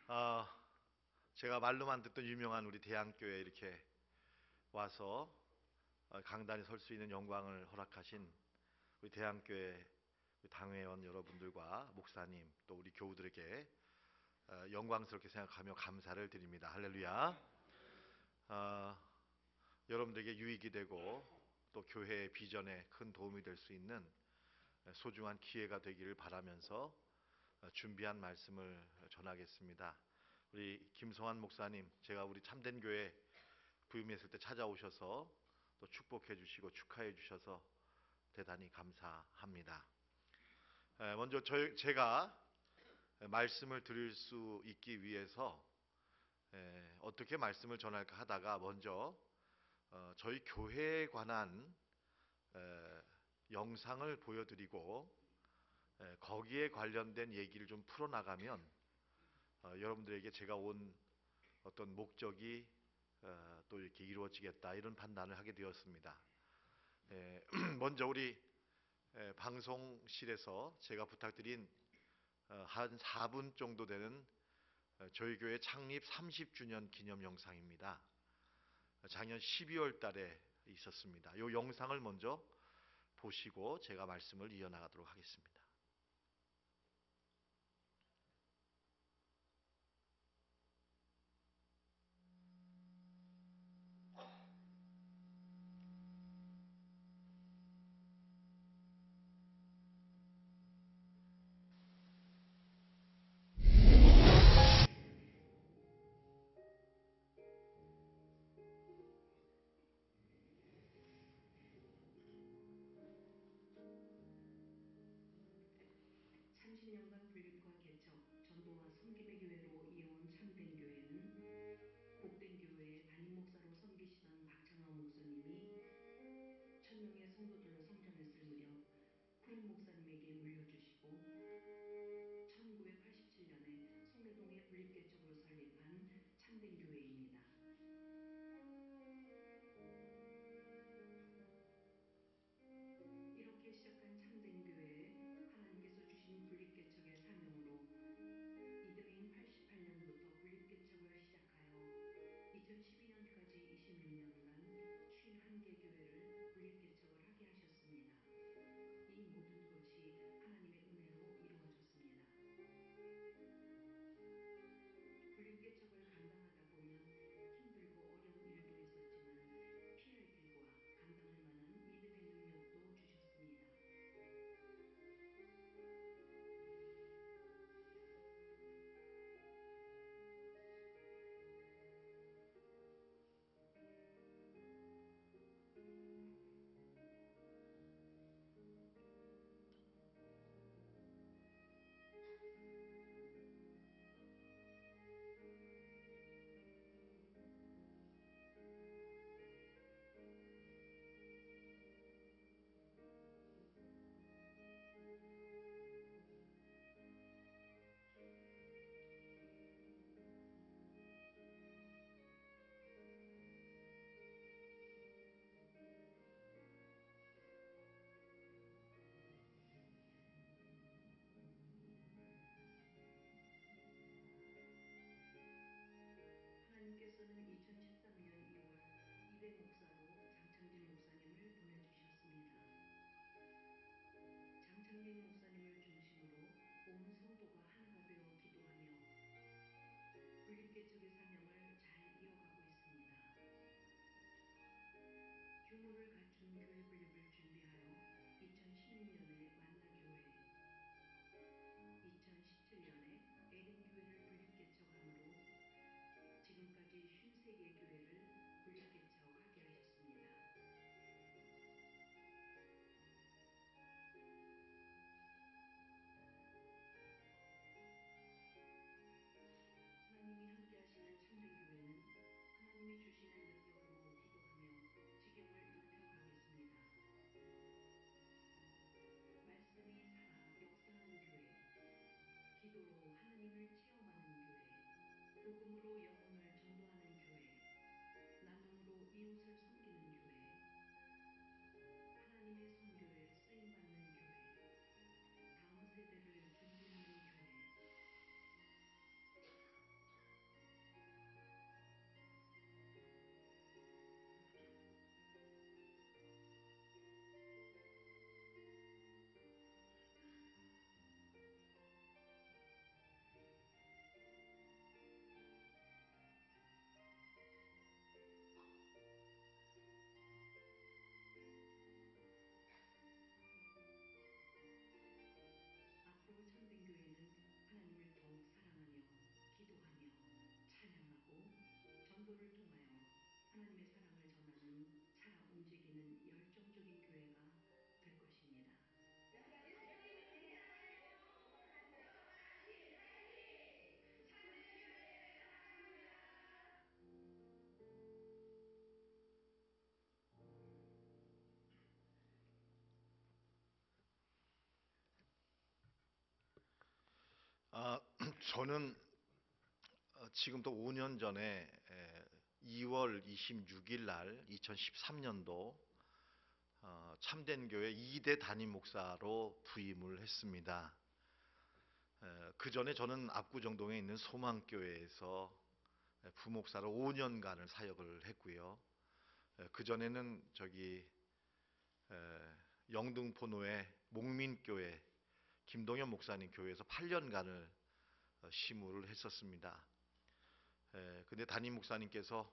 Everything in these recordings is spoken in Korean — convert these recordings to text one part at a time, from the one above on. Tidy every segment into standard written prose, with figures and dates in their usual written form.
어, 제가 말로만 듣던 유명한 우리 대안교회 이렇게 와서 강단에 설 수 있는 영광을 허락하신 우리 대안교회 당회원 여러분들과 목사님 또 우리 교우들에게 영광스럽게 생각하며 감사를 드립니다. 할렐루야. 어, 여러분들에게 유익이 되고 또 교회의 비전에 큰 도움이 될 수 있는 소중한 기회가 되기를 바라면서 준비한 말씀을 전하겠습니다. 우리 김성환 목사님, 제가 우리 참된교회 부임했을 때 찾아오셔서 또 축복해 주시고 축하해 주셔서 대단히 감사합니다. 먼저 제가 말씀을 드릴 수 있기 위해서 어떻게 말씀을 전할까 하다가 먼저 저희 교회에 관한 영상을 보여드리고 거기에 관련된 얘기를 좀 풀어나가면 여러분들에게 제가 온 어떤 목적이 또 이렇게 이루어지겠다 이런 판단을 하게 되었습니다. 먼저 우리 방송실에서 제가 부탁드린 한 4분 정도 되는 저희 교회 창립 30주년 기념 영상입니다. 작년 12월 달에 있었습니다. 이 영상을 먼저 보시고 제가 말씀을 이어나가도록 하겠습니다. 분립과 개척, 전도와 섬김의 교회로 이어온 참된교회는 복된 교회의 담임 목사로 섬기시던 박창호 목사님이 1000명의 성도들로 성전했을 무렵 후임 목사님에게 물려주시고 1987년에 송내동의 분립개척으로 설립한 참된교회입니다. 이렇게 시작한 참된교회에 하나님께서 주신 분립개척의 사명으로 이듬해인 88년부터 분립개척을 시작하여 2012년까지 26년간 51개 교회를 분립개척을 하게 하셨습니다. 이 모든 것이 하나님의 은혜로 이루어졌습니다. 분립개척을 감당하다 보면 힘들고 어려운 일도 있었지만 피할 길과 감당할 만한 믿음의 능력도 주셨습니다. 하나님께서는 2013년 2월 2대 목사로 장창진 목사님을 보내주셨습니다. 장창진 목사님을 중심으로 온 성도가 하나가 되어 기도하며 분립개척의 사명을 잘 이어가고 있습니다. 규모를 갖춘 교회 분립을 준비하여 2016년에 만나교회, 2017년에 에덴교회를 분립개척함으로 지금까지 53개 교회를 분립개척하게 하셨습니다. 하나님이 함께하시는 참된교회는 하나님이 주시는 능력으로 기도하며 지경을 넓혀가겠습니다. 말씀이 살아 역사하는 교회, 기도로 하나님을 체험하는 교회, 복음으로 영혼을 전도하는 교회, 나눔으로 이웃을 섬기는 교회, 하나님의 선교에 쓰임받는 교회, 다음 세대를 준비하는 교회, 아, 저는 지금부터 5년 전에 2월 26일 날 2013년도 참된 교회 2대 담임 목사로 부임을 했습니다. 그 전에 저는 압구정동에 있는 소망교회에서 부목사로 5년간을 사역을 했고요. 그 전에는 영등포노회 목민교회 김동현 목사님 교회에서 8년간을 시무를 했었습니다. 근데 담임 목사님께서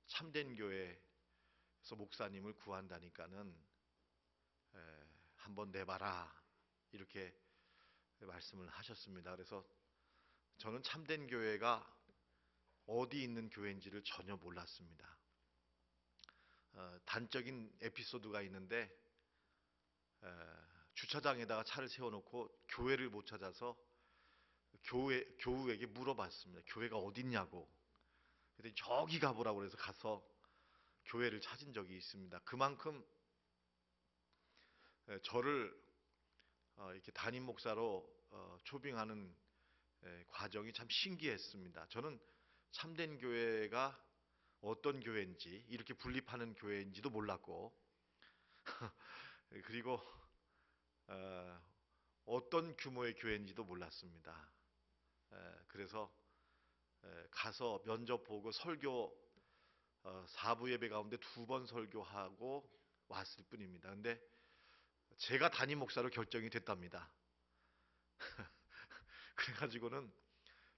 참된 교회에서 목사님을 구한다니까는 한번 내봐라 이렇게 말씀을 하셨습니다. 그래서 저는 참된 교회가 어디 있는 교회인지를 전혀 몰랐습니다. 단적인 에피소드가 있는데 주차장에다가 차를 세워놓고 교회를 못 찾아서 교우에게 물어봤습니다. 교회가 어딨냐고. 그랬더니 저기 가보라고 그래서 가서 교회를 찾은 적이 있습니다. 그만큼 저를 이렇게 담임 목사로 초빙하는 과정이 참 신기했습니다. 저는 참된 교회가 어떤 교회인지 이렇게 분립하는 교회인지도 몰랐고 그리고 어떤 규모의 교회인지도 몰랐습니다. 그래서 가서 면접 보고 설교 4부 예배 가운데 2번 설교하고 왔을 뿐입니다. 근데 제가 담임 목사로 결정이 됐답니다. 그래가지고는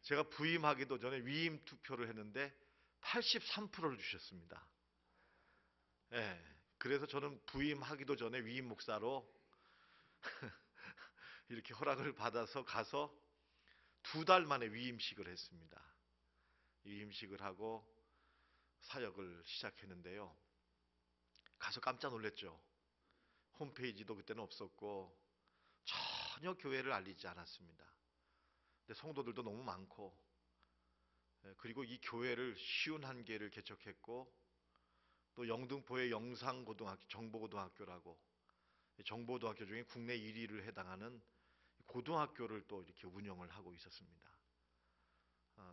제가 부임하기도 전에 위임 투표를 했는데 83%를 주셨습니다. 그래서 저는 부임하기도 전에 위임 목사로 이렇게 허락을 받아서 가서 2달 만에 위임식을 했습니다. 위임식을 하고 사역을 시작했는데요. 가서 깜짝 놀랐죠. 홈페이지도 그때는 없었고 전혀 교회를 알리지 않았습니다. 근데 성도들도 너무 많고 그리고 이 교회를 쉬운 한 개를 개척했고 또 영등포의 영상고등학교 정보고등학교라고 정보고등학교 중에 국내 1위를 해당하는 고등학교를 또 이렇게 운영을 하고 있었습니다.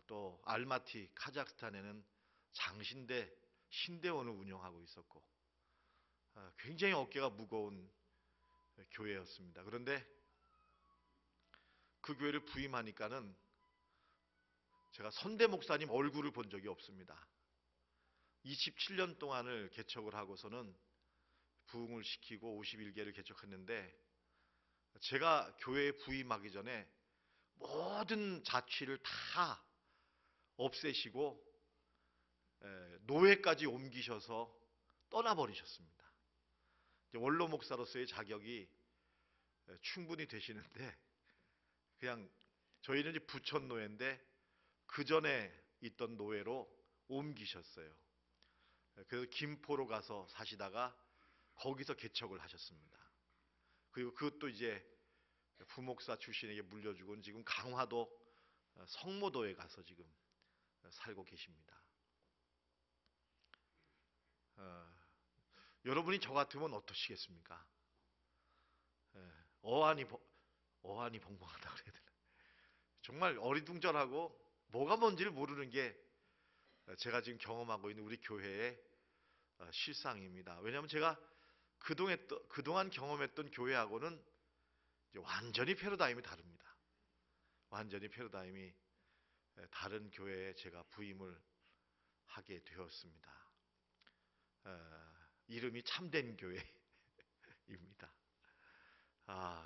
또 알마티 카자흐스탄에는 장신대 신대원을 운영하고 있었고 굉장히 어깨가 무거운 교회였습니다. 그런데 그 교회를 부임하니까는 제가 선대 목사님 얼굴을 본 적이 없습니다. 27년 동안을 개척을 하고서는 부흥을 시키고 51개를 개척했는데 제가 교회에 부임하기 전에 모든 자취를 다 없애시고 노예까지 옮기셔서 떠나버리셨습니다. 원로 목사로서의 자격이 충분히 되시는데 그냥 저희는 이제 부천 노예인데 그 전에 있던 노예로 옮기셨어요. 그래서 김포로 가서 사시다가 거기서 개척을 하셨습니다. 그리고 그것도 이제 부목사 출신에게 물려주고는 지금 강화도 성모도에 가서 지금 살고 계십니다. 여러분이 저 같으면 어떠시겠습니까? 어안이 벙벙하다 그래야 되나? 정말 어리둥절하고 뭐가 뭔지를 모르는 게 제가 지금 경험하고 있는 우리 교회의 실상입니다. 왜냐하면 제가 그동안 경험했던 교회하고는 이제 완전히 패러다임이 다릅니다. 완전히 패러다임이 다른 교회에 제가 부임을 하게 되었습니다. 이름이 참된 교회입니다.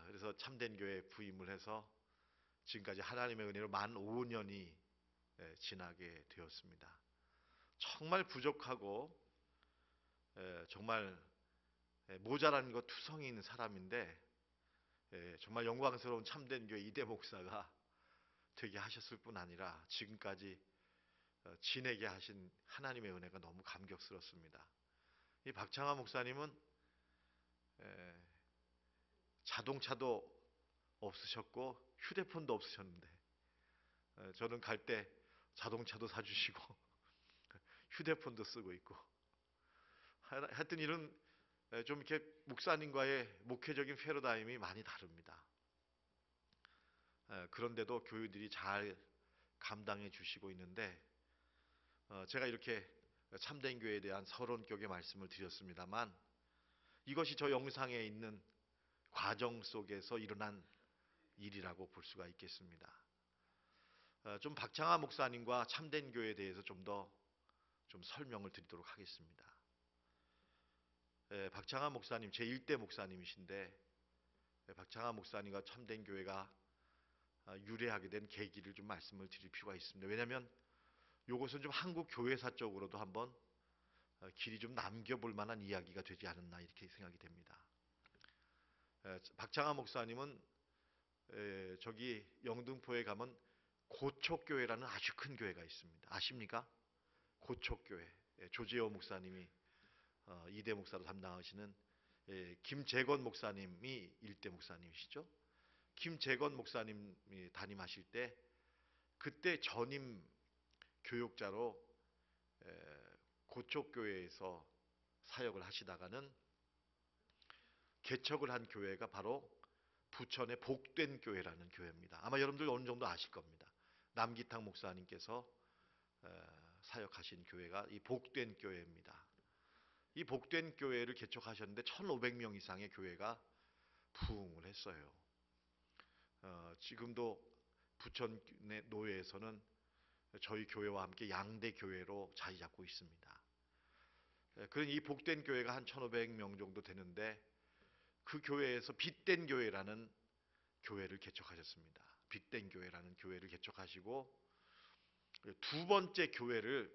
그래서 참된 교회에 부임을 해서 지금까지 하나님의 은혜로 만 5년이 지나게 되었습니다. 정말 부족하고 정말 모자란 것 투성이 있는 사람인데 정말 영광스러운 참된 교회 이대 목사가 되게 하셨을 뿐 아니라 지금까지 지내게 하신 하나님의 은혜가 너무 감격스럽습니다. 이 박창하 목사님은 자동차도 없으셨고 휴대폰도 없으셨는데 저는 갈 때 자동차도 사주시고 휴대폰도 쓰고 있고 하여튼 이런 좀 이렇게 목사님과의 목회적인 패러다임이 많이 다릅니다. 그런데도 교우들이 잘 감당해 주시고 있는데 제가 이렇게 참된 교회에 대한 서론격의 말씀을 드렸습니다만 이것이 저 영상에 있는 과정 속에서 일어난 일이라고 볼 수가 있겠습니다. 좀 박창하 목사님과 참된 교회에 대해서 좀 더 좀 설명을 드리도록 하겠습니다. 박창하 목사님 제1대 목사님이신데 박창하 목사님과 참된 교회가 유래하게 된 계기를 좀 말씀을 드릴 필요가 있습니다. 왜냐하면 이것은 좀 한국 교회사 쪽으로도 한번 길이 좀 남겨볼 만한 이야기가 되지 않았나 이렇게 생각이 됩니다. 박창하 목사님은 저기 영등포에 가면 고척교회라는 아주 큰 교회가 있습니다. 아십니까? 고척교회. 조재호 목사님이 2대 목사로 담당하시는 김재건 목사님이 1대 목사님이시죠. 김재건 목사님이 담임하실 때 그때 전임 교육자로 고척교회에서 사역을 하시다가는 개척을 한 교회가 바로 부천의 복된 교회라는 교회입니다. 아마 여러분들 어느 정도 아실 겁니다. 남기탁 목사님께서 사역하신 교회가 이 복된 교회입니다. 이 복된 교회를 개척하셨는데 1,500명 이상의 교회가 부흥을 했어요. 지금도 부천의 노회에서는 저희 교회와 함께 양대 교회로 자리 잡고 있습니다. 그런 이 복된 교회가 한 1,500명 정도 되는데 그 교회에서 빛된 교회라는 교회를 개척하셨습니다. 빛된 교회라는 교회를 개척하시고 두 번째 교회를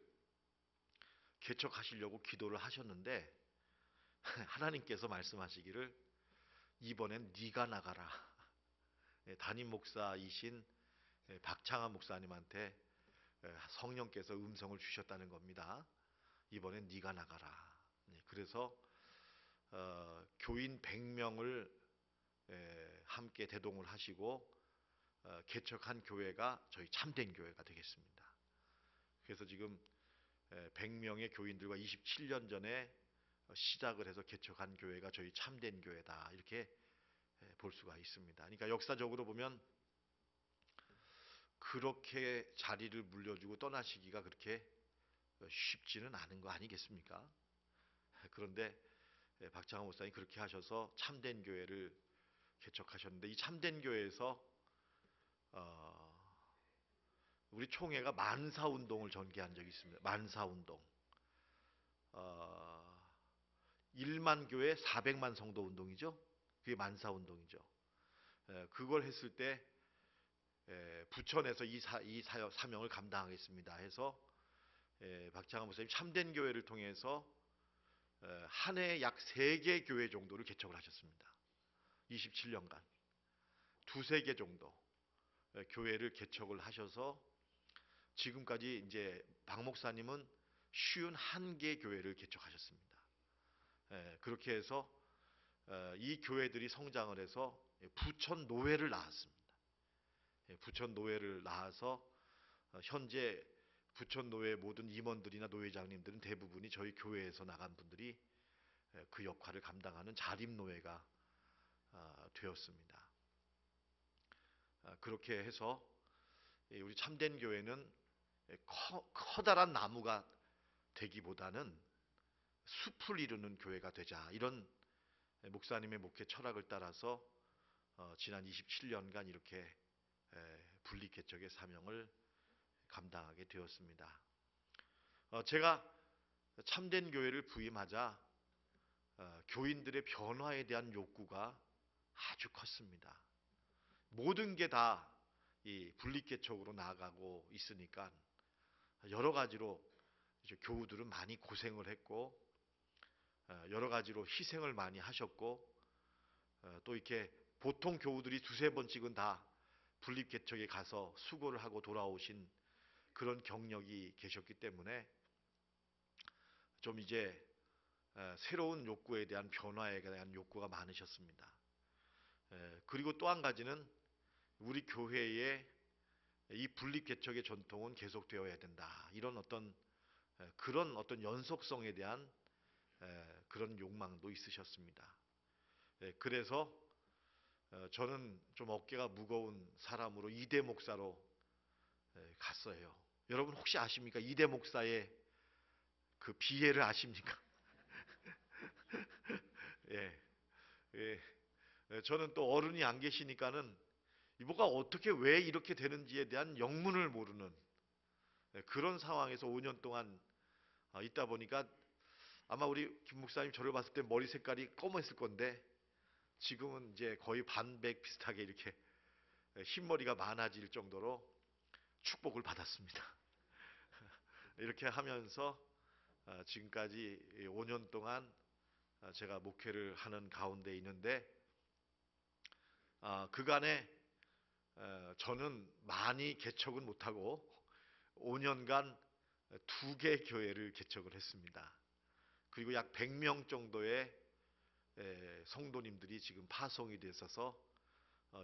개척하시려고 기도를 하셨는데 하나님께서 말씀하시기를 이번엔 네가 나가라. 담임 목사이신 박창하 목사님한테 성령께서 음성을 주셨다는 겁니다. 이번엔 네가 나가라. 그래서 교인 100명을 함께 대동을 하시고 개척한 교회가 저희 참된 교회가 되겠습니다. 그래서 지금 100명의 교인들과 27년 전에 시작을 해서 개척한 교회가 저희 참된 교회다 이렇게 볼 수가 있습니다. 그러니까 역사적으로 보면 그렇게 자리를 물려주고 떠나시기가 그렇게 쉽지는 않은 거 아니겠습니까? 그런데 박창하 목사님 그렇게 하셔서 참된 교회를 개척하셨는데 이 참된 교회에서 우리 총회가 만사운동을 전개한 적이 있습니다. 만사운동. 1만 교회 400만 성도 운동이죠. 그게 만사운동이죠. 그걸 했을 때 부천에서 이 사명을 감당하겠습니다 해서 박창하 목사님 참된 교회를 통해서 한 해에 약 3개 교회 정도를 개척을 하셨습니다. 27년간 두세 개 정도 교회를 개척을 하셔서 지금까지 이제 박 목사님은 51개 교회를 개척하셨습니다. 그렇게 해서 이 교회들이 성장을 해서 부천 노회를 낳았습니다. 부천 노회를 낳아서 현재 부천 노회 모든 임원들이나 노회장님들은 대부분이 저희 교회에서 나간 분들이 그 역할을 감당하는 자립 노회가 되었습니다. 그렇게 해서 우리 참된 교회는 커다란 나무가 되기보다는 숲을 이루는 교회가 되자 이런 목사님의 목회 철학을 따라서 지난 27년간 이렇게 분리개척의 사명을 감당하게 되었습니다. 제가 참된 교회를 부임하자 교인들의 변화에 대한 욕구가 아주 컸습니다. 모든 게 다 이 분리개척으로 나아가고 있으니까 여러 가지로 이제 교우들은 많이 고생을 했고 여러 가지로 희생을 많이 하셨고 또 이렇게 보통 교우들이 두세 번씩은 다 분립개척에 가서 수고를 하고 돌아오신 그런 경력이 계셨기 때문에 좀 이제 새로운 욕구에 대한 변화에 대한 욕구가 많으셨습니다. 그리고 또 한 가지는 우리 교회의 이 분립개척의 전통은 계속되어야 된다. 이런 그런 어떤 연속성에 대한 그런 욕망도 있으셨습니다. 그래서 저는 좀 어깨가 무거운 사람으로 이대 목사로 갔어요. 여러분 혹시 아십니까? 이대 목사의 그 비애를 아십니까? 예, 예. 저는 또 어른이 안 계시니까는 이보가 어떻게 왜 이렇게 되는지에 대한 영문을 모르는 그런 상황에서 5년 동안 있다 보니까 아마 우리 김 목사님 저를 봤을 때 머리 색깔이 검었을 건데 지금은 이제 거의 반백 비슷하게 이렇게 흰머리가 많아질 정도로 축복을 받았습니다. 이렇게 하면서 지금까지 5년 동안 제가 목회를 하는 가운데 있는데 그간에 저는 많이 개척은 못하고 5년간 2개 교회를 개척을 했습니다. 그리고 약 100명 정도의 성도님들이 지금 파송이 되어서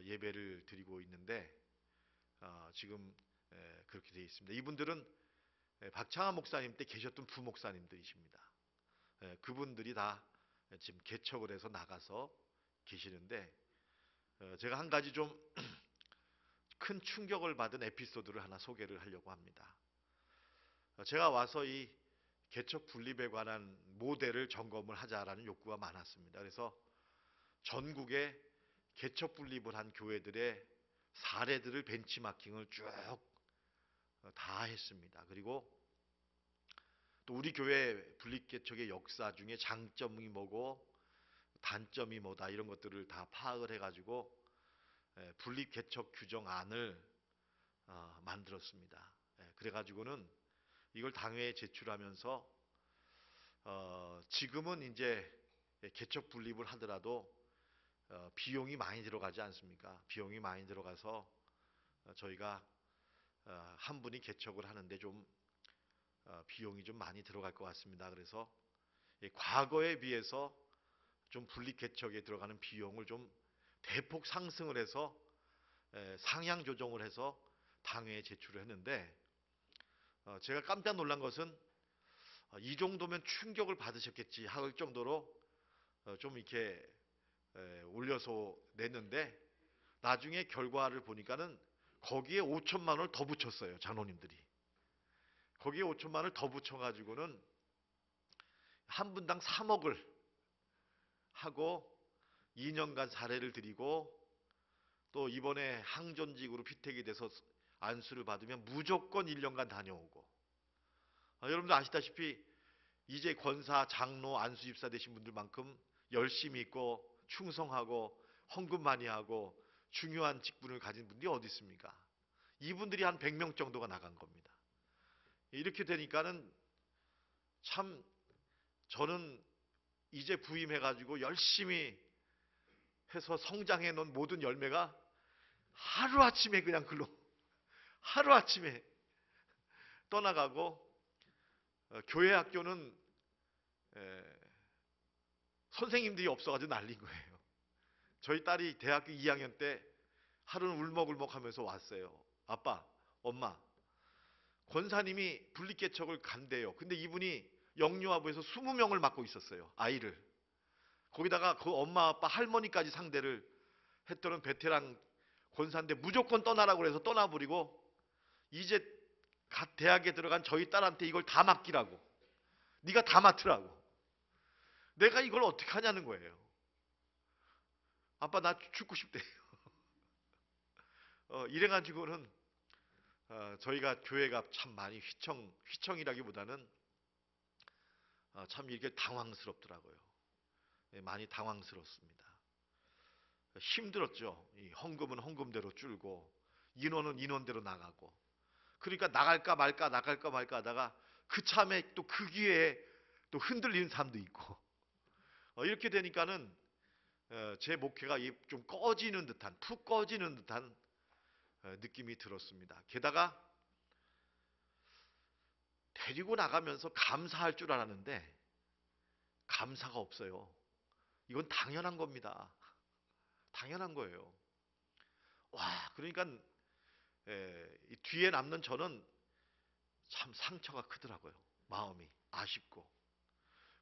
예배를 드리고 있는데 지금 그렇게 되어 있습니다. 이분들은 박창환 목사님 때 계셨던 부목사님들이십니다. 그분들이 다 지금 개척을 해서 나가서 계시는데 제가 한 가지 좀 큰 충격을 받은 에피소드를 하나 소개를 하려고 합니다. 제가 와서 이 개척 분립에 관한 모델을 점검을 하자라는 욕구가 많았습니다. 그래서 전국에 개척 분립을 한 교회들의 사례들을 벤치마킹을 쭉 다 했습니다. 그리고 또 우리 교회 분립개척의 역사 중에 장점이 뭐고 단점이 뭐다 이런 것들을 다 파악을 해가지고 분립개척 규정안을 만들었습니다. 그래가지고는 이걸 당회에 제출하면서 지금은 이제 개척 분립을 하더라도 비용이 많이 들어가지 않습니까? 비용이 많이 들어가서 저희가 한 분이 개척을 하는데 좀 비용이 좀 많이 들어갈 것 같습니다. 그래서 과거에 비해서 좀 분립 개척에 들어가는 비용을 좀 대폭 상승을 해서 상향 조정을 해서 당회에 제출을 했는데 제가 깜짝 놀란 것은 이 정도면 충격을 받으셨겠지 할 정도로 좀 이렇게 올려서 냈는데 나중에 결과를 보니까는 거기에 5천만 원을 더 붙였어요. 장로님들이. 거기에 5천만 원을 더 붙여가지고는 한 분당 3억을 하고 2년간 사례를 드리고 또 이번에 항존직으로 피택이 돼서 안수를 받으면 무조건 1년간 다녀오고 여러분들 아시다시피 이제 권사, 장로, 안수 집사 되신 분들만큼 열심히 있고 충성하고 헌금 많이 하고 중요한 직분을 가진 분들이 어디 있습니까? 이분들이 한 100명 정도가 나간 겁니다. 이렇게 되니까는 참 저는 이제 부임해가지고 열심히 해서 성장해 놓은 모든 열매가 하루아침에 그냥 글로 하루아침에 떠나가고 교회 학교는 선생님들이 없어가지고 난린 거예요. 저희 딸이 대학교 2학년 때 하루는 울먹울먹 하면서 왔어요. 아빠, 엄마, 권사님이 분립개척을 간대요. 근데 이분이 영유아부에서 20명을 맡고 있었어요. 아이를. 거기다가 그 엄마, 아빠, 할머니까지 상대를 했던 베테랑 권사인데 무조건 떠나라고 해서 떠나버리고 이제 갓 대학에 들어간 저희 딸한테 이걸 다 맡기라고. 네가 다 맡으라고. 내가 이걸 어떻게 하냐는 거예요. 아빠 나 죽고 싶대요. 이래가지고는 저희가 교회가 참 많이 휘청이라기보다는 참 이렇게 당황스럽더라고요. 많이 당황스럽습니다. 힘들었죠. 이 헌금은 헌금대로 줄고 인원은 인원대로 나가고 그러니까 나갈까 말까 하다가 그 참에 또 그 기회에 또 흔들리는 사람도 있고 이렇게 되니까는 제 목회가 좀 꺼지는 듯한 푹 꺼지는 듯한 느낌이 들었습니다. 게다가 데리고 나가면서 감사할 줄 알았는데 감사가 없어요. 이건 당연한 겁니다. 당연한 거예요. 와, 그러니까 이 뒤에 남는 저는 참 상처가 크더라고요. 마음이 아쉽고.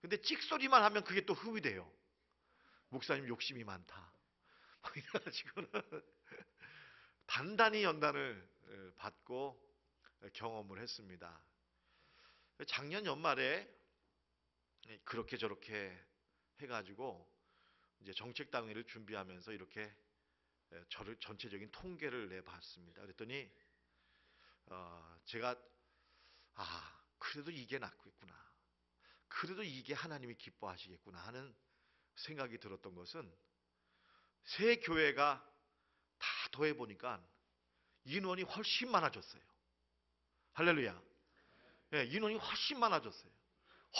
근데 찍소리만 하면 그게 또 흠이 돼요. 목사님 욕심이 많다. 뭐 이래가지고는 단단히 연단을 받고 경험을 했습니다. 작년 연말에 그렇게 저렇게 해가지고 이제 정책당회를 준비하면서 이렇게 저를 전체적인 통계를 내봤습니다. 그랬더니 제가 그래도 이게 낫겠구나. 그래도 이게 하나님이 기뻐하시겠구나 하는 생각이 들었던 것은 새 교회가 다 더해 보니까 인원이 훨씬 많아졌어요. 할렐루야. 예, 인원이 훨씬 많아졌어요.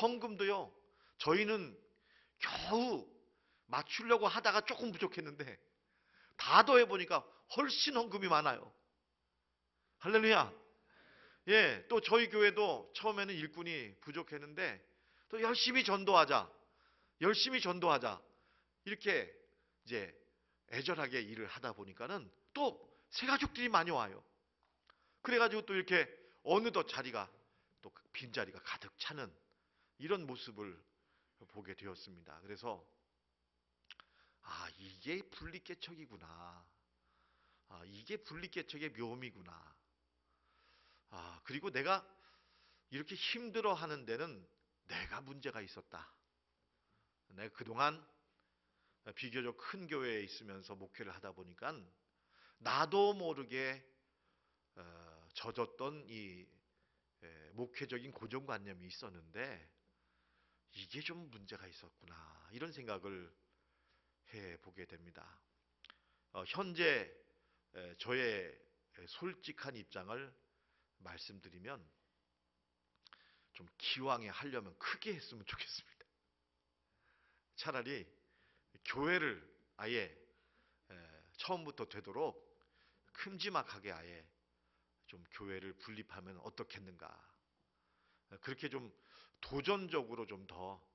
헌금도요. 저희는 겨우 맞추려고 하다가 조금 부족했는데 다 더해 보니까 훨씬 헌금이 많아요. 할렐루야. 예, 또 저희 교회도 처음에는 일꾼이 부족했는데 또 열심히 전도하자. 열심히 전도하자. 이렇게 이제 애절하게 일을 하다 보니까는 또 새 가족들이 많이 와요. 그래가지고 또 이렇게 어느덧 자리가 또 빈자리가 가득 차는 이런 모습을 보게 되었습니다. 그래서 이게 분리개척이구나. 이게 분리개척의 묘미구나. 그리고 내가 이렇게 힘들어하는 데는 내가 문제가 있었다. 내가 그동안 비교적 큰 교회에 있으면서 목회를 하다 보니까 나도 모르게 젖었던 이 목회적인 고정관념이 있었는데 이게 좀 문제가 있었구나 이런 생각을 해보게 됩니다. 현재 저의 솔직한 입장을 말씀드리면 좀 기왕에 하려면 크게 했으면 좋겠습니다. 차라리 교회를 아예 처음부터 되도록 큼지막하게 아예 좀 교회를 분립하면 어떻겠는가. 그렇게 좀 도전적으로 좀 더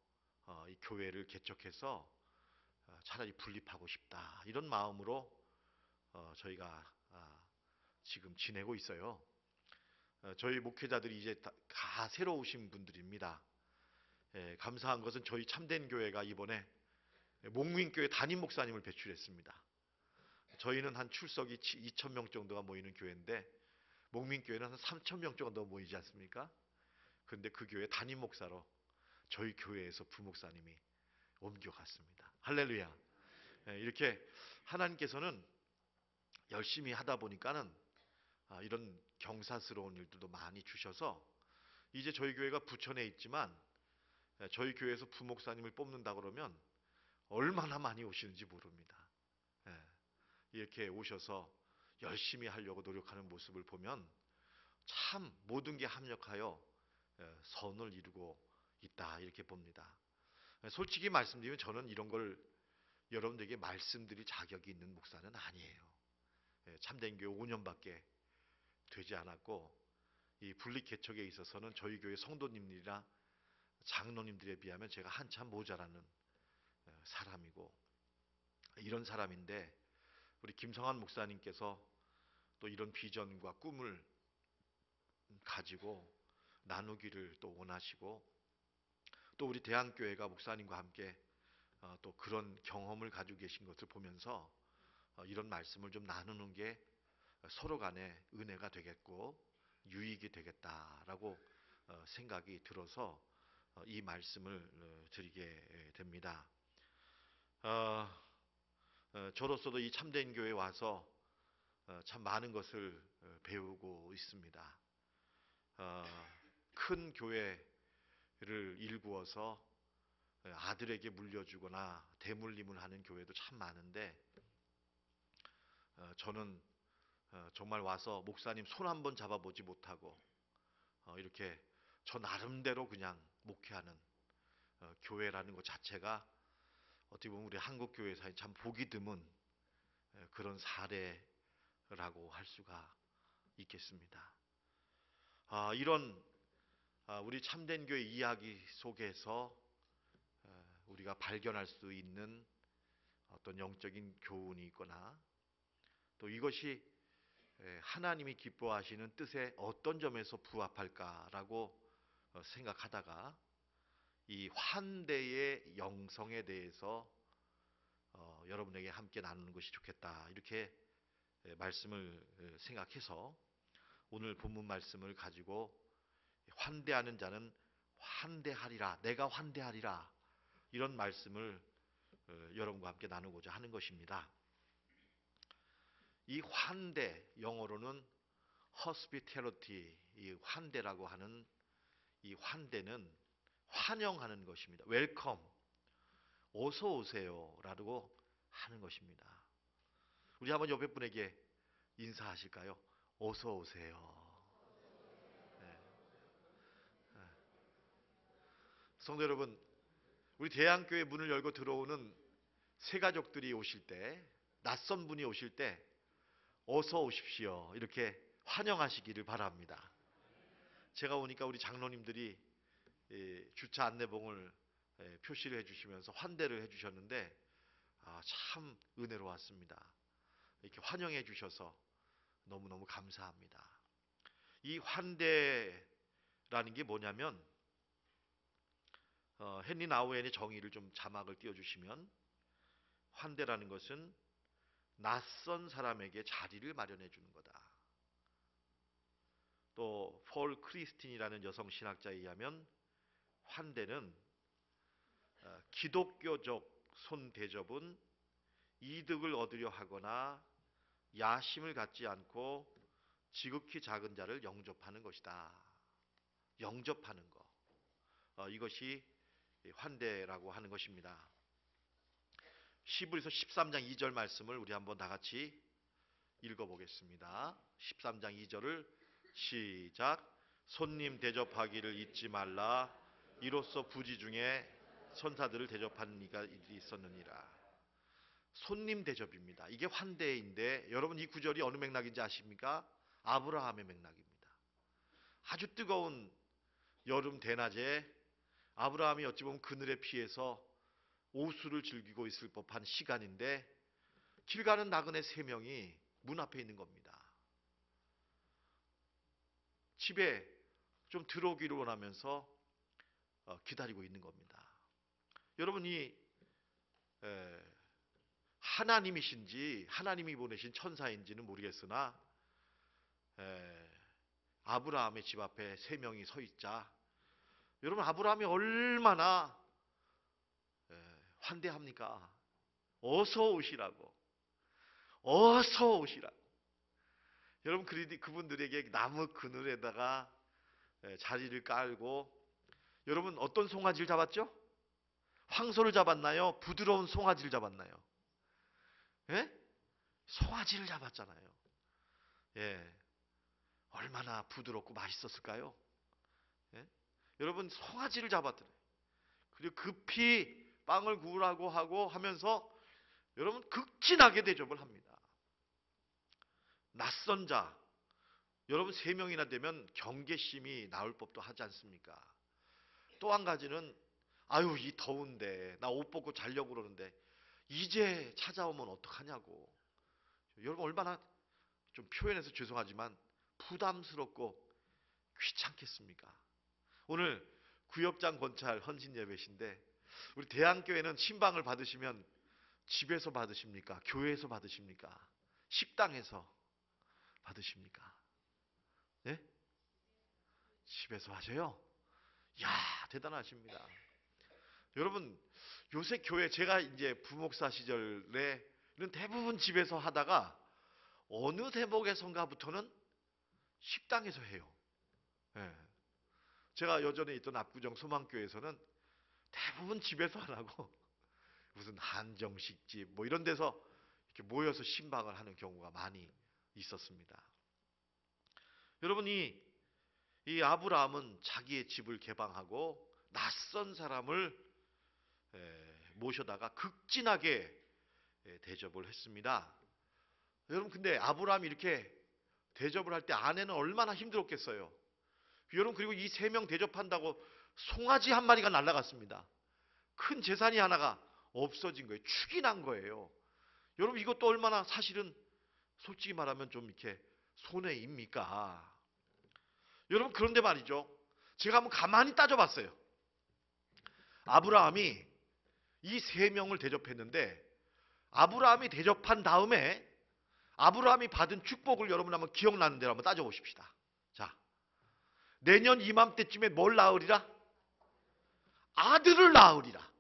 이 교회를 개척해서 차라리 분립하고 싶다. 이런 마음으로 저희가 지금 지내고 있어요. 저희 목회자들이 이제 다 새로 오신 분들입니다. 감사한 것은 저희 참된 교회가 이번에 목민교회 담임 목사님을 배출했습니다. 저희는 한 출석이 2,000명 정도가 모이는 교회인데 목민교회는 한 3,000명 정도 모이지 않습니까? 그런데 그 교회 담임 목사로 저희 교회에서 부목사님이 옮겨갔습니다. 할렐루야. 이렇게 하나님께서는 열심히 하다 보니까는 이런 경사스러운 일들도 많이 주셔서 이제 저희 교회가 부천에 있지만 저희 교회에서 부목사님을 뽑는다 그러면 얼마나 많이 오시는지 모릅니다. 이렇게 오셔서 열심히 하려고 노력하는 모습을 보면 참 모든 게 합력하여 선을 이루고 있다 이렇게 봅니다. 솔직히 말씀드리면 저는 이런 걸 여러분들에게 말씀드릴 자격이 있는 목사는 아니에요. 참된 교회 5년밖에 되지 않았고 이 분리개척에 있어서는 저희 교회 성도님들이나 장로님들에 비하면 제가 한참 모자라는 사람이고 이런 사람인데 우리 김성환 목사님께서 또 이런 비전과 꿈을 가지고 나누기를 또 원하시고 또 우리 대한교회가 목사님과 함께 또 그런 경험을 가지고 계신 것을 보면서 이런 말씀을 좀 나누는 게 서로 간에 은혜가 되겠고 유익이 되겠다라고 생각이 들어서 이 말씀을 드리게 됩니다. 저로서도 이 참된 교회에 와서 참 많은 것을 배우고 있습니다. 큰 교회를 일구어서 아들에게 물려주거나 대물림을 하는 교회도 참 많은데 저는 정말 와서 목사님 손 한번 잡아보지 못하고 이렇게 저 나름대로 그냥 목회하는 교회라는 것 자체가 어떻게 보면 우리 한국 교회사에 참 보기 드문 그런 사례라고 할 수가 있겠습니다. 이런 우리 참된 교회 이야기 속에서 우리가 발견할 수 있는 어떤 영적인 교훈이 있거나 또 이것이 하나님이 기뻐하시는 뜻에 어떤 점에서 부합할까라고 생각하다가 이 환대의 영성에 대해서 여러분에게 함께 나누는 것이 좋겠다. 이렇게 말씀을 생각해서 오늘 본문 말씀을 가지고 환대하는 자는 환대하리라. 내가 환대하리라. 이런 말씀을 여러분과 함께 나누고자 하는 것입니다. 이 환대, 영어로는 hospitality, 이 환대라고 하는 이 환대는 환영하는 것입니다. 웰컴, 어서 오세요라고 하는 것입니다. 우리 한번 옆에 분에게 인사하실까요? 어서 오세요. 네. 성도 여러분, 우리 대양교회 문을 열고 들어오는 새 가족들이 오실 때, 낯선 분이 오실 때 어서 오십시오. 이렇게 환영하시기를 바랍니다. 제가 오니까 우리 장로님들이 주차 안내봉을 표시를 해주시면서 환대를 해주셨는데 참 은혜로웠습니다. 이렇게 환영해 주셔서 너무너무 감사합니다. 이 환대라는 게 뭐냐면 헨리 나우엔의 정의를 좀 자막을 띄워주시면 환대라는 것은 낯선 사람에게 자리를 마련해 주는 거다. 또 폴 크리스틴이라는 여성 신학자에 의하면 환대는 기독교적 손대접은 이득을 얻으려 하거나 야심을 갖지 않고 지극히 작은 자를 영접하는 것이다. 영접하는 것. 이것이 환대라고 하는 것입니다. 히브리서 13장 2절 말씀을 우리 한번 다 같이 읽어보겠습니다. 13장 2절을 시작. 손님 대접하기를 잊지 말라. 이로써 부지 중에 천사들을 대접하는 이가 있었느니라. 손님 대접입니다. 이게 환대인데 여러분 이 구절이 어느 맥락인지 아십니까? 아브라함의 맥락입니다. 아주 뜨거운 여름 대낮에 아브라함이 어찌 보면 그늘에 피해서 오수를 즐기고 있을 법한 시간인데 길 가는 나그네 3명이 문 앞에 있는 겁니다. 집에 좀 들어오기를 원하면서 기다리고 있는 겁니다. 여러분이 하나님이신지 하나님이 보내신 천사인지는 모르겠으나 아브라함의 집 앞에 3명이 서 있자 여러분 아브라함이 얼마나 환대합니까? 어서 오시라고. 어서 오시라고. 여러분 그분들에게 나무 그늘에다가 자리를 깔고 여러분 어떤 송아지를 잡았죠? 황소를 잡았나요? 부드러운 송아지를 잡았나요? 예? 송아지를 잡았잖아요. 예. 얼마나 부드럽고 맛있었을까요? 예? 여러분 송아지를 잡았더래. 그리고 급히 빵을 구우라고 하고 하면서 여러분 극진하게 대접을 합니다. 낯선 자. 여러분 3명이나 되면 경계심이 나올 법도 하지 않습니까? 또 한 가지는 아유 이 더운데 나 옷 벗고 자려고 그러는데 이제 찾아오면 어떡하냐고. 여러분 얼마나 좀 표현해서 죄송하지만 부담스럽고 귀찮겠습니까? 오늘 구역장 권찰 헌신 예배신데 우리 대한교회는 신방을 받으시면 집에서 받으십니까? 교회에서 받으십니까? 식당에서 받으십니까? 네? 집에서 하세요? 이야 대단하십니다. 여러분 요새 교회 제가 이제 부목사 시절에는 대부분 집에서 하다가 어느 대목에선가부터는 식당에서 해요. 예. 제가 여전히 있던 압구정 소망교회에서는 대부분 집에서 안 하고 무슨 한정식집 뭐 이런 데서 이렇게 모여서 신방을 하는 경우가 많이 있었습니다. 여러분 이 아브라함은 자기의 집을 개방하고 낯선 사람을 모셔다가 극진하게 대접을 했습니다. 여러분 근데 아브라함이 이렇게 대접을 할 때 아내는 얼마나 힘들었겠어요. 여러분 그리고 이 3명 대접한다고 송아지 한 마리가 날아갔습니다. 큰 재산이 하나가 없어진 거예요. 축이 난 거예요. 여러분 이것도 얼마나 사실은 솔직히 말하면 좀 이렇게 손해입니까? 여러분 그런데 말이죠. 제가 한번 가만히 따져봤어요. 아브라함이 이 3명을 대접했는데 아브라함이 대접한 다음에 아브라함이 받은 축복을 여러분 한번 기억나는 대로 한번 따져보십시다. 자, 내년 이맘때쯤에 뭘 낳으리라? 아들을 낳으리라.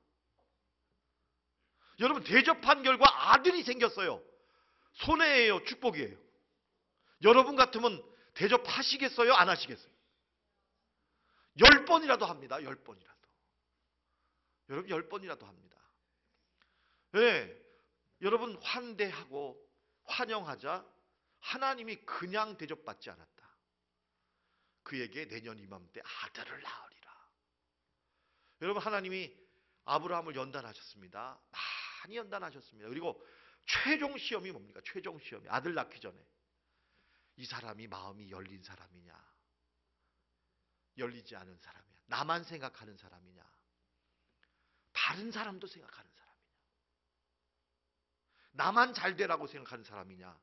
여러분 대접한 결과 아들이 생겼어요. 손해예요? 축복이에요? 여러분 같으면 대접하시겠어요? 안 하시겠어요? 10번이라도 합니다. 10번이라도. 여러분 10번이라도 합니다. 네, 여러분 환대하고 환영하자 하나님이 그냥 대접받지 않았다. 그에게 내년 이맘때 아들을 낳으리라. 여러분 하나님이 아브라함을 연단하셨습니다. 많이 연단하셨습니다. 그리고 최종 시험이 뭡니까? 최종 시험이 아들 낳기 전에 이 사람이 마음이 열린 사람이냐, 열리지 않은 사람이냐, 나만 생각하는 사람이냐, 다른 사람도 생각하는 사람이냐, 나만 잘 되라고 생각하는 사람이냐,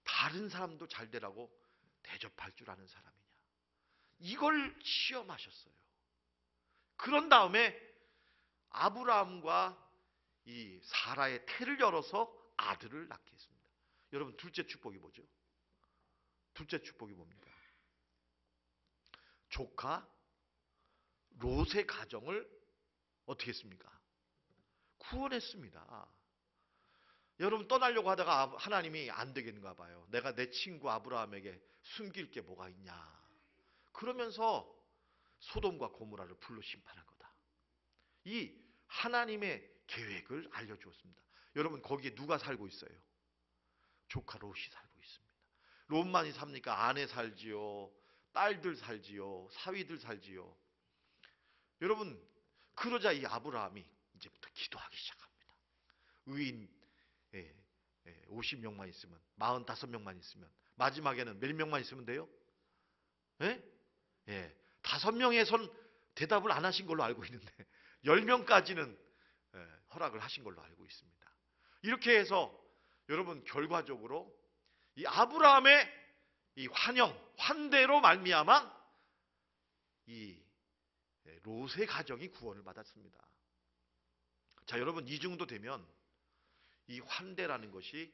다른 사람도 잘 되라고 대접할 줄 아는 사람이냐, 이걸 시험하셨어요. 그런 다음에 아브라함과 이 사라의 태를 열어서 아들을 낳게 했습니다. 여러분 둘째 축복이 뭐죠? 둘째 축복이 뭡니까? 조카 롯의 가정을 어떻게 했습니까? 구원했습니다. 여러분 떠나려고 하다가 하나님이 안 되겠는가 봐요. 내가 내 친구 아브라함에게 숨길 게 뭐가 있냐. 그러면서 소돔과 고모라를 불로 심판한 거다. 이 하나님의 계획을 알려주었습니다. 여러분 거기에 누가 살고 있어요? 조카 롯이 살고 있습니다. 롯만이 삽니까? 아내 살지요, 딸들 살지요, 사위들 살지요. 여러분 그러자 이 아브라함이 이제부터 기도하기 시작합니다. 의인 50명만 있으면, 45명만 있으면, 마지막에는 몇 명만 있으면 돼요? 예? 5명에선 대답을 안 하신 걸로 알고 있는데 10명까지는 허락을 하신 걸로 알고 있습니다. 이렇게 해서 여러분 결과적으로 이 아브라함의 이 환대로 말미암아 이 롯의 가정이 구원을 받았습니다. 자, 여러분 이 정도 되면 이 환대라는 것이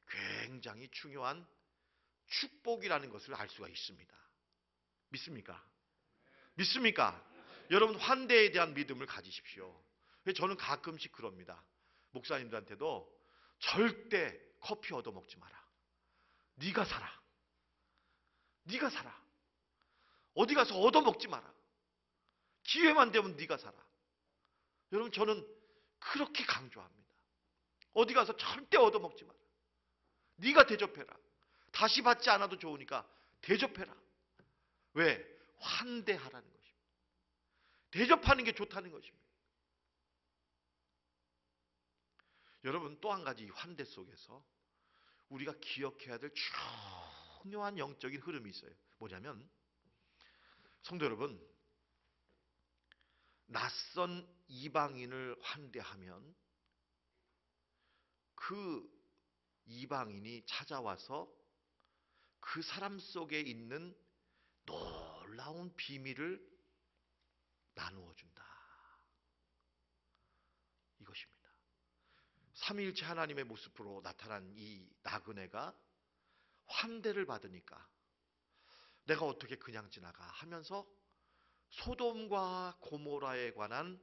굉장히 중요한 축복이라는 것을 알 수가 있습니다. 믿습니까? 믿습니까? 여러분 환대에 대한 믿음을 가지십시오. 저는 가끔씩 그럽니다. 목사님들한테도 절대 커피 얻어먹지 마라. 네가 사라. 네가 사라. 어디 가서 얻어먹지 마라. 기회만 되면 네가 사라. 여러분 저는 그렇게 강조합니다. 어디 가서 절대 얻어먹지 마라. 네가 대접해라. 다시 받지 않아도 좋으니까 대접해라. 왜? 환대하라는 것입니다. 대접하는 게 좋다는 것입니다. 여러분 또 한 가지 환대 속에서 우리가 기억해야 될 중요한 영적인 흐름이 있어요. 뭐냐면 성도 여러분, 낯선 이방인을 환대하면 그 이방인이 찾아와서 그 사람 속에 있는 놀라운 비밀을 나누어 준다. 이것입니다. 삼위일체 하나님의 모습으로 나타난 이 나그네가 환대를 받으니까 내가 어떻게 그냥 지나가 하면서 소돔과 고모라에 관한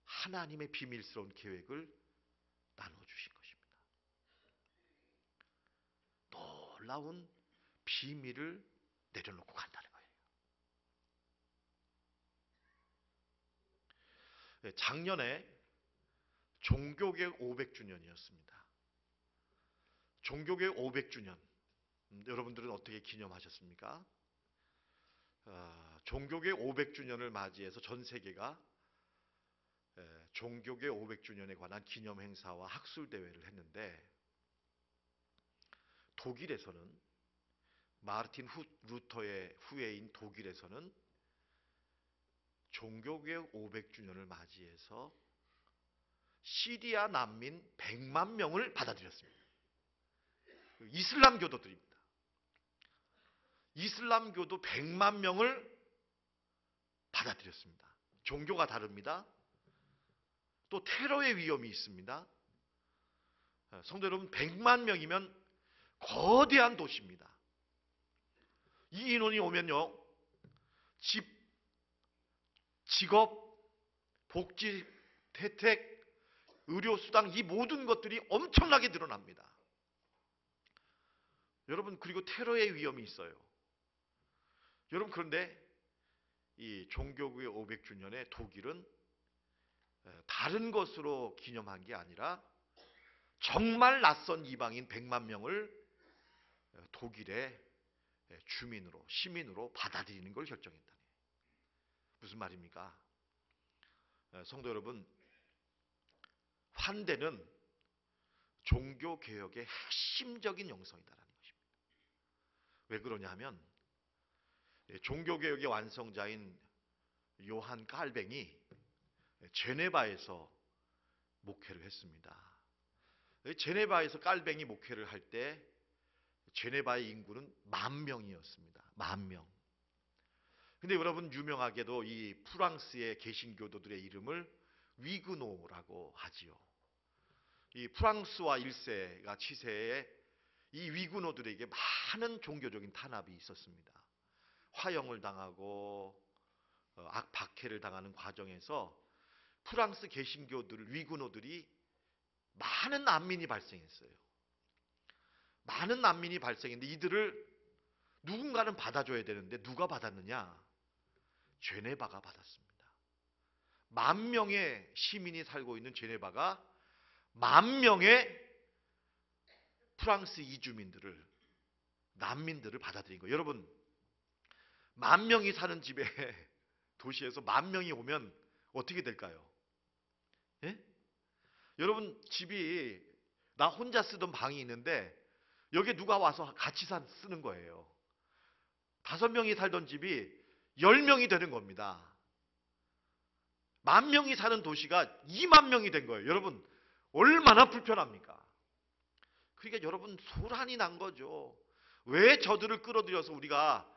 하나님의 비밀스러운 계획을 나누어 주신 것입니다. 놀라운 비밀을 내려놓고 간다는 거예요. 작년에 종교개혁 500주년이었습니다. 종교개혁 500주년. 여러분들은 어떻게 기념하셨습니까? 종교개혁 500주년을 맞이해서 전 세계가 종교개혁 500주년에 관한 기념 행사와 학술 대회를 했는데 독일에서는 마르틴 루터의 후예인 독일에서는 종교개혁 500주년을 맞이해서 시리아 난민 100만 명을 받아들였습니다. 이슬람교도들입니다. 이슬람교도 100만 명을 받아들였습니다. 종교가 다릅니다. 또 테러의 위험이 있습니다. 성도 여러분, 100만 명이면 거대한 도시입니다. 이 인원이 오면요, 집, 직업, 복지, 혜택, 의료수당, 이 모든 것들이 엄청나게 늘어납니다. 여러분, 그리고 테러의 위험이 있어요. 여러분, 그런데 이 종교국의 500주년에 독일은 다른 것으로 기념한 게 아니라 정말 낯선 이방인 100만 명을 독일의 주민으로, 시민으로 받아들이는 걸 결정했다니. 무슨 말입니까? 성도 여러분, 환대는 종교개혁의 핵심적인 영성이다라는 것입니다. 왜 그러냐 하면 종교개혁의 완성자인 요한 깔뱅이 제네바에서 목회를 했습니다. 제네바에서 깔뱅이 목회를 할 때 제네바의 인구는 10,000명이었습니다. 10,000명. 근데 여러분, 유명하게도 이 프랑스의 개신교도들의 이름을 위그노라고 하지요. 이 프랑스와 1세가 치세에 이 위그노들에게 많은 종교적인 탄압이 있었습니다. 화형을 당하고 박해를 당하는 과정에서 프랑스 개신교들, 위그노들이 많은 난민이 발생했어요. 많은 난민이 발생했는데 이들을 누군가는 받아줘야 되는데 누가 받았느냐? 제네바가 받았습니다. 10,000명의 시민이 살고 있는 제네바가 10,000명의 프랑스 이주민들을, 난민들을 받아들인 거예요. 여러분, 10,000명이 사는 집에 도시에서 10,000명이 오면 어떻게 될까요? 예? 여러분, 집이 나 혼자 쓰던 방이 있는데 여기에 누가 와서 같이 쓰는 거예요. 5명이 살던 집이 10명이 되는 겁니다. 10,000명이 사는 도시가 20,000명이 된 거예요. 여러분, 얼마나 불편합니까? 그러니까 여러분, 소란이 난 거죠. 왜 저들을 끌어들여서 우리가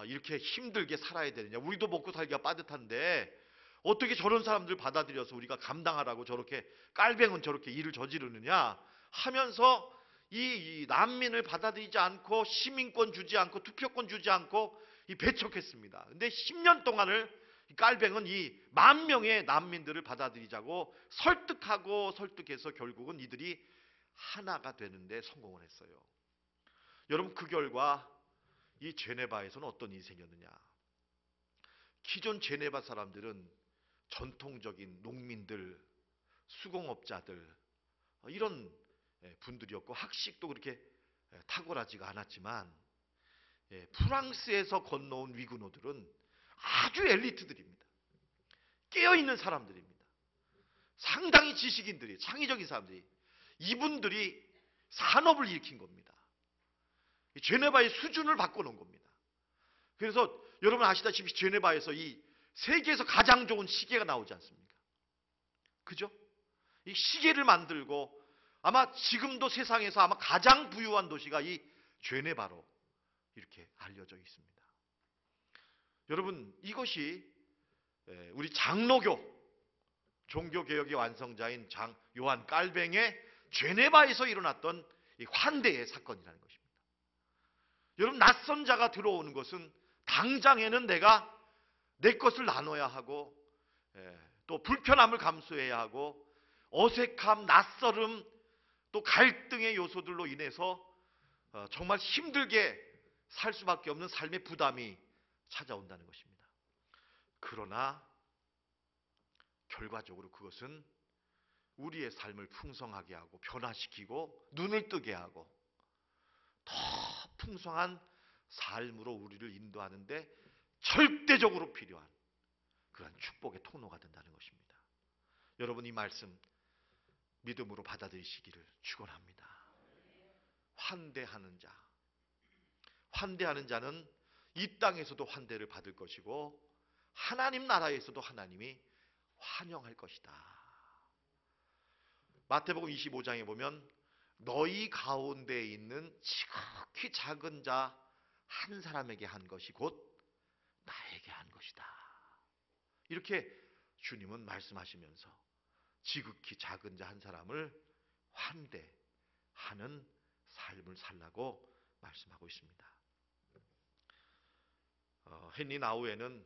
이렇게 힘들게 살아야 되느냐? 우리도 먹고 살기가 빠듯한데 어떻게 저런 사람들 받아들여서 우리가 감당하라고 저렇게 깔뱅은 저렇게 일을 저지르느냐 하면서 이 난민을 받아들이지 않고 시민권 주지 않고 투표권 주지 않고 배척했습니다. 근데 10년 동안을 깔뱅은 이 10,000명의 난민들을 받아들이자고 설득해서 결국은 이들이 하나가 되는데 성공을 했어요. 여러분, 그 결과 이 제네바에서는 어떤 일이 생겼느냐? 기존 제네바 사람들은 전통적인 농민들, 수공업자들 이런 분들이었고 학식도 그렇게 탁월하지가 않았지만 프랑스에서 건너온 위그노들은 아주 엘리트들입니다. 깨어있는 사람들입니다. 상당히 지식인들이, 창의적인 사람들이, 이분들이 산업을 일으킨 겁니다. 제네바의 수준을 바꿔놓은 겁니다. 그래서 여러분 아시다시피 제네바에서 이 세계에서 가장 좋은 시계가 나오지 않습니까? 그죠? 이 시계를 만들고 아마 지금도 세상에서 아마 가장 부유한 도시가 이 제네바로 이렇게 알려져 있습니다. 여러분, 이것이 우리 장로교 종교개혁의 완성자인 요한 깔뱅의 제네바에서 일어났던 이 환대의 사건이라는 것입니다. 여러분, 낯선 자가 들어오는 것은 당장에는 내가 내 것을 나눠야 하고 또 불편함을 감수해야 하고 어색함, 낯설음, 또 갈등의 요소들로 인해서 정말 힘들게 살 수밖에 없는 삶의 부담이 찾아온다는 것입니다. 그러나 결과적으로 그것은 우리의 삶을 풍성하게 하고 변화시키고 눈을 뜨게 하고 더 풍성한 삶으로 우리를 인도하는데 절대적으로 필요한 그런 축복의 통로가 된다는 것입니다. 여러분, 이 말씀 믿음으로 받아들이시기를 축원합니다. 환대하는 자, 환대하는 자는 이 땅에서도 환대를 받을 것이고 하나님 나라에서도 하나님이 환영할 것이다. 마태복음 25장에 보면 너희 가운데 있는 지극히 작은 자 한 사람에게 한 것이 곧 나에게 한 것이다. 이렇게 주님은 말씀하시면서 지극히 작은 자 한 사람을 환대하는 삶을 살라고 말씀하고 있습니다. 헨리 나우에는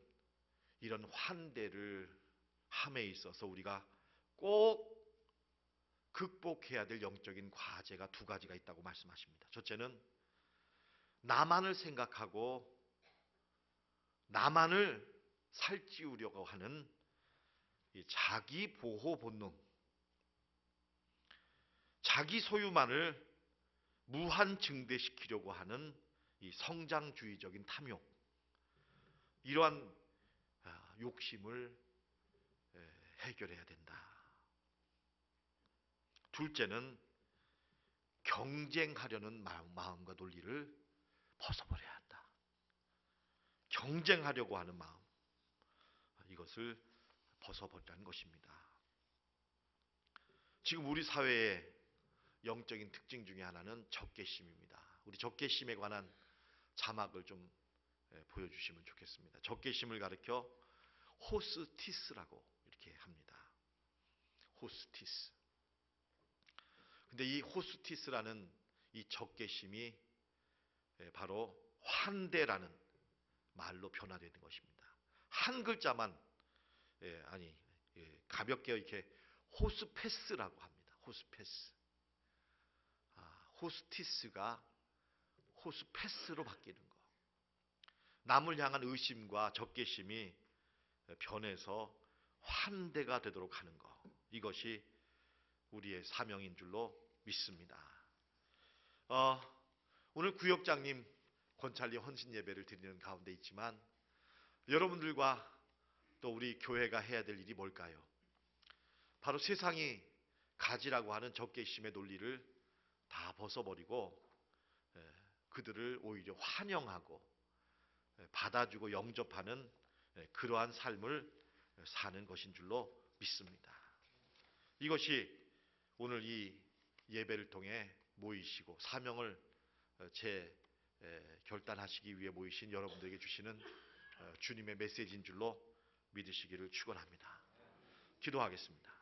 이런 환대를 함에 있어서 우리가 꼭 극복해야 될 영적인 과제가 두 가지가 있다고 말씀하십니다. 첫째는 나만을 생각하고 나만을 살찌우려고 하는 이 자기 보호 본능, 자기 소유만을 무한 증대시키려고 하는 이 성장주의적인 탐욕, 이러한 욕심을 해결해야 된다. 둘째는 경쟁하려는 마음과 논리를 벗어버려야 한다. 경쟁하려고 하는 마음, 이것을 벗어버리라는 것입니다. 지금 우리 사회의 영적인 특징 중에 하나는 적개심입니다. 우리 적개심에 관한 자막을 좀 보여주시면 좋겠습니다. 적개심을 가리켜 호스티스라고 이렇게 합니다. 호스티스. 근데 이 호스티스라는 이 적개심이 바로 환대라는 말로 변화되는 것입니다. 한 글자만 가볍게 이렇게 호스페스라고 합니다. 호스페스. 호스티스가 호스페스로 바뀌는 거. 남을 향한 의심과 적개심이 변해서 환대가 되도록 하는 것. 이것이 우리의 사명인 줄로 믿습니다. 오늘 구역장님 권찰리 헌신 예배를 드리는 가운데 있지만 여러분들과 또 우리 교회가 해야 될 일이 뭘까요? 바로 세상이 가지라고 하는 적개심의 논리를 다 벗어버리고 그들을 오히려 환영하고 받아주고 영접하는 그러한 삶을 사는 것인 줄로 믿습니다. 이것이 오늘 이 예배를 통해 모이시고 사명을 결단하시기 위해 모이신 여러분들에게 주시는 주님의 메시지인 줄로 믿으시기를 축원합니다. 기도하겠습니다.